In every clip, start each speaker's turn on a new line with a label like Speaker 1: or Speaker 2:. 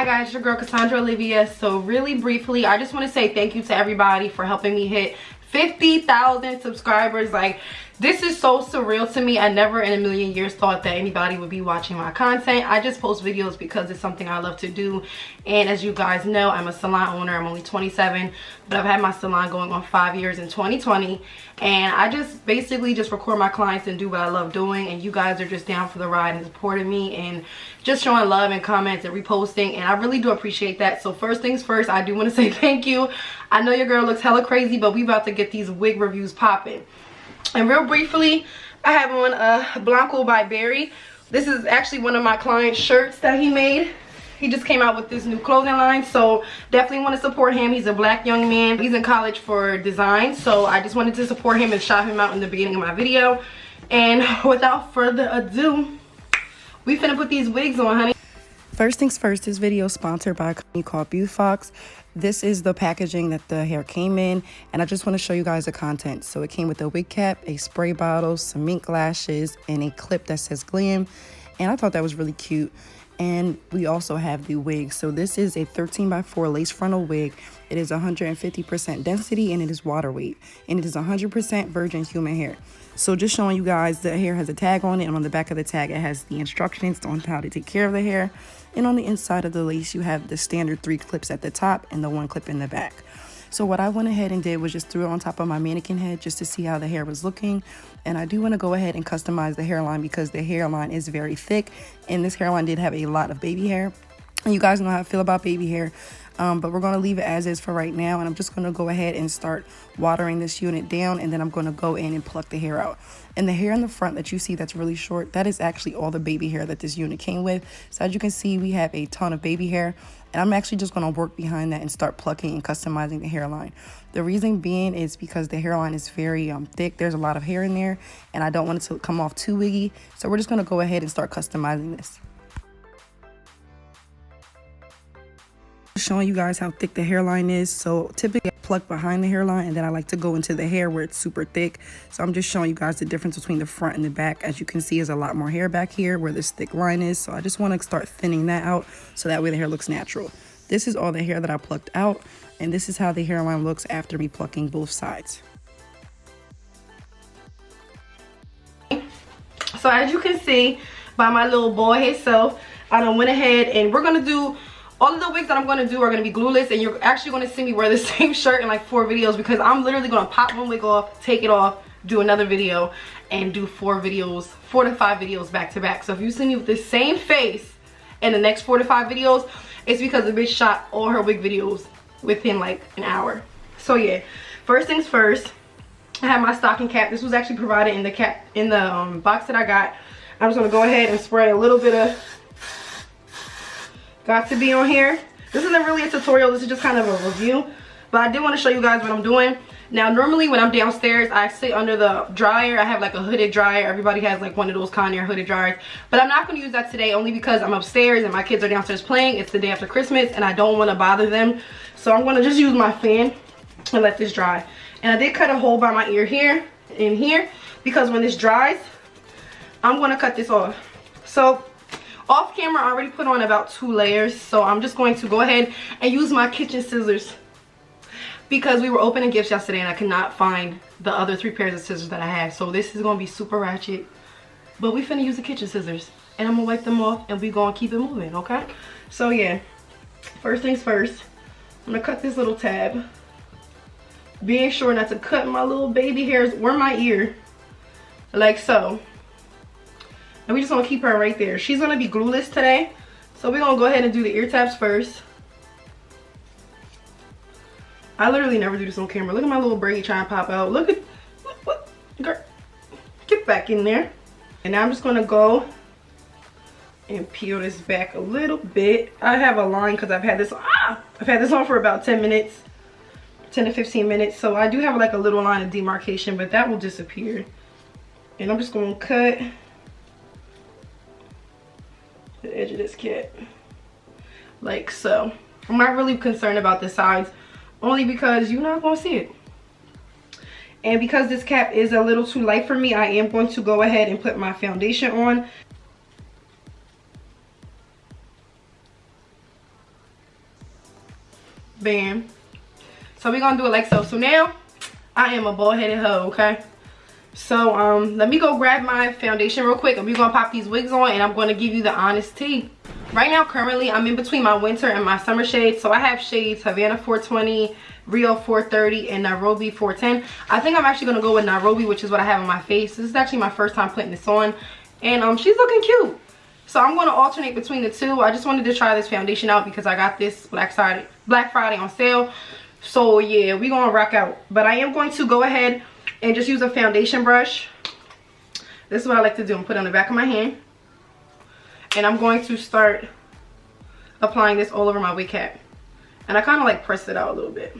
Speaker 1: Hi guys, it's your girl Cassandra Olivia. So really briefly, I just want to say thank you to everybody for helping me hit 50,000 subscribers. Like, this is so surreal to me. I never in a million years thought that anybody would be watching my content. I just post videos because it's something I love to do. And as you guys know, I'm a salon owner. I'm only 27, but I've had my salon going on 5 years in 2020. And I just basically just record my clients and do what I love doing. And you guys are just down for the ride and supporting me and just showing love and comments and reposting. And I really do appreciate that. So first things first, I do want to say thank you. I know your girl looks hella crazy, but we about to get these wig reviews popping. And real briefly, I have on a Blanco by Barry. This is actually one of my client's shirts that he made. He just came out with this new clothing line, so definitely want to support him. He's a black young man. He's in college for design, so I just wanted to support him and shout him out in the beginning of my video. And without further ado, we finna put these wigs on, honey.
Speaker 2: First things first, this video is sponsored by a company called Beaufox. This is the packaging that the hair came in, and I just want to show you guys the content. So it came with a wig cap, a spray bottle, some mink lashes, and a clip that says glam. And I thought that was really cute. And we also have the wig. So this is a 13x4 lace frontal wig. It is 150% density and it is water weight. And it is 100% virgin human hair. So just showing you guys, the hair has a tag on it, and on the back of the tag it has the instructions on how to take care of the hair. And on the inside of the lace you have the standard 3 clips at the top and the 1 clip in the back. So what I went ahead and did was just threw it on top of my mannequin head just to see how the hair was looking. And I do want to go ahead and customize the hairline because the hairline is very thick, and this hairline did have a lot of baby hair. And you guys know how I feel about baby hair. But we're going to leave it as is for right now, and I'm just going to go ahead and start watering this unit down, and then I'm going to go in and pluck the hair out. And the hair in the front that you see that's really short, that is actually all the baby hair that this unit came with. So as you can see, we have a ton of baby hair, and I'm actually just going to work behind that and start plucking and customizing the hairline. The reason being is because the hairline is very thick. There's a lot of hair in there, and I don't want it to come off too wiggy. So we're just going to go ahead and start customizing this. Showing you guys how thick the hairline is. So typically I pluck behind the hairline, and then I like to go into the hair where it's super thick. So I'm just showing you guys the difference between the front and the back. As you can see, there's a lot more hair back here where this thick line is. So I just want to start thinning that out so that way the hair looks natural. This is all the hair that I plucked out, and this is how the hairline looks after me plucking both sides.
Speaker 1: So as you can see by my little boy himself, I done went ahead and we're gonna do all of the wigs that I'm going to do are going to be glueless, and you're actually going to see me wear the same shirt in like 4 videos because I'm literally going to pop one wig off, take it off, do another video, and do 4 to 5 videos back to back. So if you see me with the same face in the next 4 to 5 videos, it's because the bitch shot all her wig videos within like an hour. So yeah, first things first, I have my stocking cap. This was actually provided in the box that I got. I'm just going to go ahead and spray a little bit of Got to Be on here. This isn't really a tutorial, this is just kind of a review, but I did want to show you guys what I'm doing. Now normally when I'm downstairs I sit under the dryer. I have like a hooded dryer. Everybody has like one of those Conair hooded dryers, but I'm not going to use that today only because I'm upstairs and my kids are downstairs playing. It's the day after Christmas and I don't want to bother them, so I'm going to just use my fan and let this dry. And I did cut a hole by my ear here and here because when this dries I'm going to cut this off. So off camera I already put on about 2 layers, so I'm just going to go ahead and use my kitchen scissors because we were opening gifts yesterday and I could not find the other 3 pairs of scissors that I have. So this is going to be super ratchet, but we finna use the kitchen scissors and I'm gonna wipe them off and we gonna keep it moving, okay? So yeah, first things first, I'm gonna cut this little tab, being sure not to cut my little baby hairs or my ear, like so. And we just gonna keep her right there. She's gonna be glueless today, so we're gonna go ahead and do the ear tabs first. I literally never do this on camera. Look at my little braid trying to pop out. Look at what girl, get back in there. And now I'm just gonna go and peel this back a little bit. I have a line because I've had this on for about 10 minutes, 10 to 15 minutes. So I do have like a little line of demarcation, but that will disappear. And I'm just gonna cut the edge of this cap like so. I'm not really concerned about the sides only because you're not going to see it. And because this cap is a little too light for me, I am going to go ahead and put my foundation on. Bam. So we're gonna do it like so. So now I am a bald-headed hoe, okay? So let me go grab my foundation real quick and we're gonna pop these wigs on and I'm gonna give you the honest tea. Right now, currently, I'm in between my winter and my summer shades. So I have shades Havana 420, Rio 430, and Nairobi 410. I think I'm actually gonna go with Nairobi, which is what I have on my face. This is actually my first time putting this on. And she's looking cute. So I'm gonna alternate between the two. I just wanted to try this foundation out because I got this Black Friday on sale. So yeah, we're gonna rock out. But I am going to go ahead and just use a foundation brush. This is what I like to do. I'm put it on the back of my hand. And I'm going to start applying this all over my wig cap. And I kind of like press it out a little bit.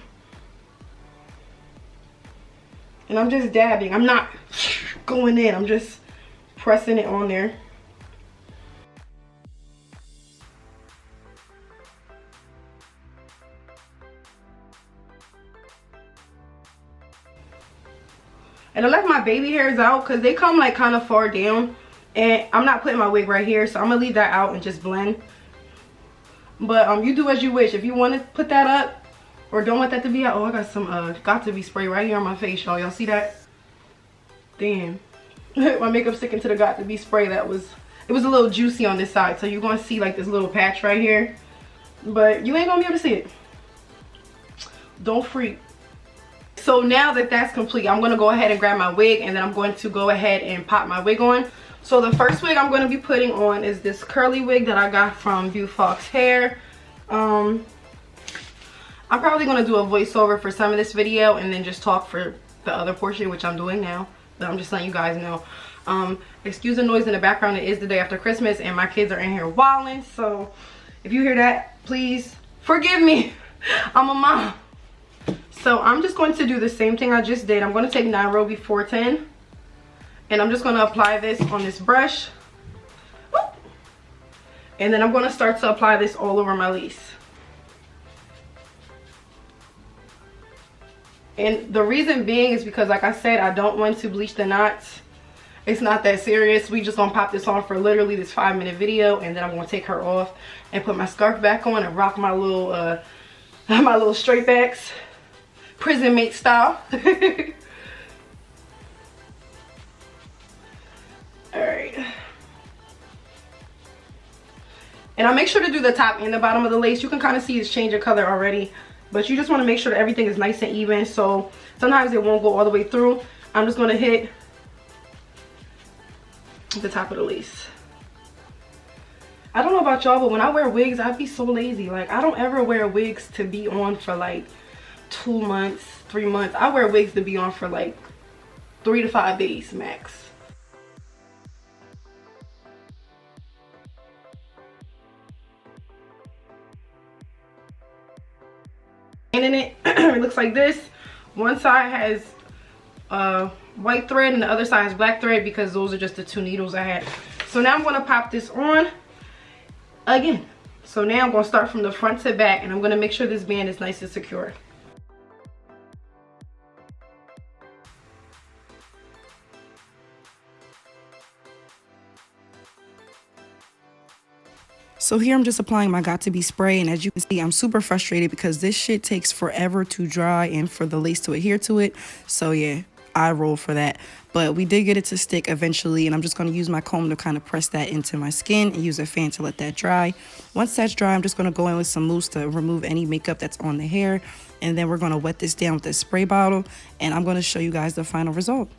Speaker 1: And I'm just dabbing. I'm not going in. I'm just pressing it on there. And I left my baby hairs out because they come like kind of far down. And I'm not putting my wig right here. So I'm going to leave that out and just blend. But you do as you wish. If you want to put that up or don't want that to be out. Oh, I got some got to be spray right here on my face, y'all. Y'all see that? Damn. My makeup sticking to the got to be spray. It was a little juicy on this side. So you're going to see like this little patch right here. But you ain't going to be able to see it. Don't freak. So now that that's complete, I'm going to go ahead and grab my wig and then I'm going to go ahead and pop my wig on. So the first wig I'm going to be putting on is this curly wig that I got from Beaufox hair. I'm probably going to do a voiceover for some of this video and then just talk for the other portion, which I'm doing now. But I'm just letting you guys know. Excuse the noise in the background. It is the day after Christmas and my kids are in here wilding. So if you hear that, please forgive me. I'm a mom. So I'm just going to do the same thing I just did. I'm going to take Nairobi 410 and I'm just going to apply this on this brush. And then I'm going to start to apply this all over my lace. And the reason being is because, like I said, I don't want to bleach the knots. It's not that serious. We just going to pop this on for literally this 5-minute video and then I'm going to take her off and put my scarf back on and rock my little straight backs. Prison mate style. Alright. And I make sure to do the top and the bottom of the lace. You can kind of see it's changing color already. But you just want to make sure that everything is nice and even. So sometimes it won't go all the way through. I'm just going to hit the top of the lace. I don't know about y'all, but when I wear wigs, I'd be so lazy. Like, I don't ever wear wigs to be on for like 2 months, 3 months. I wear wigs to be on for like 3 to 5 days max. And in it, it looks like this. One side has white thread and the other side has black thread because those are just the 2 needles I had. So now I'm going to pop this on again. So now I'm going to start from the front to back and I'm going to make sure this band is nice and secure.
Speaker 2: So here I'm just applying my Got To Be spray, and as you can see, I'm super frustrated because this shit takes forever to dry and for the lace to adhere to it. So yeah, I roll for that. But we did get it to stick eventually, and I'm just going to use my comb to kind of press that into my skin and use a fan to let that dry. Once that's dry, I'm just going to go in with some mousse to remove any makeup that's on the hair, and then we're going to wet this down with this spray bottle, and I'm going to show you guys the final result.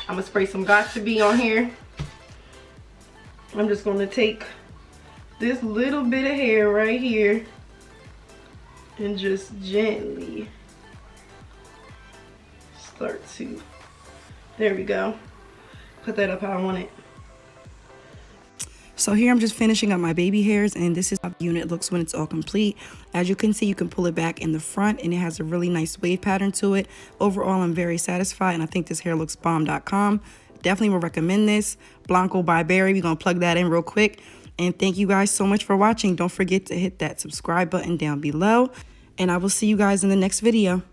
Speaker 1: I'm gonna spray some Got To Be on here. I'm just gonna take this little bit of hair right here and just gently start to, there we go, put that up how I want it.
Speaker 2: So here I'm just finishing up my baby hairs, and this is how the unit looks when it's all complete. As you can see, you can pull it back in the front and it has a really nice wave pattern to it. Overall, I'm very satisfied and I think this hair looks bomb.com. Definitely will recommend this. Blanco by Berry. We're going to plug that in real quick. And thank you guys so much for watching. Don't forget to hit that subscribe button down below. And I will see you guys in the next video.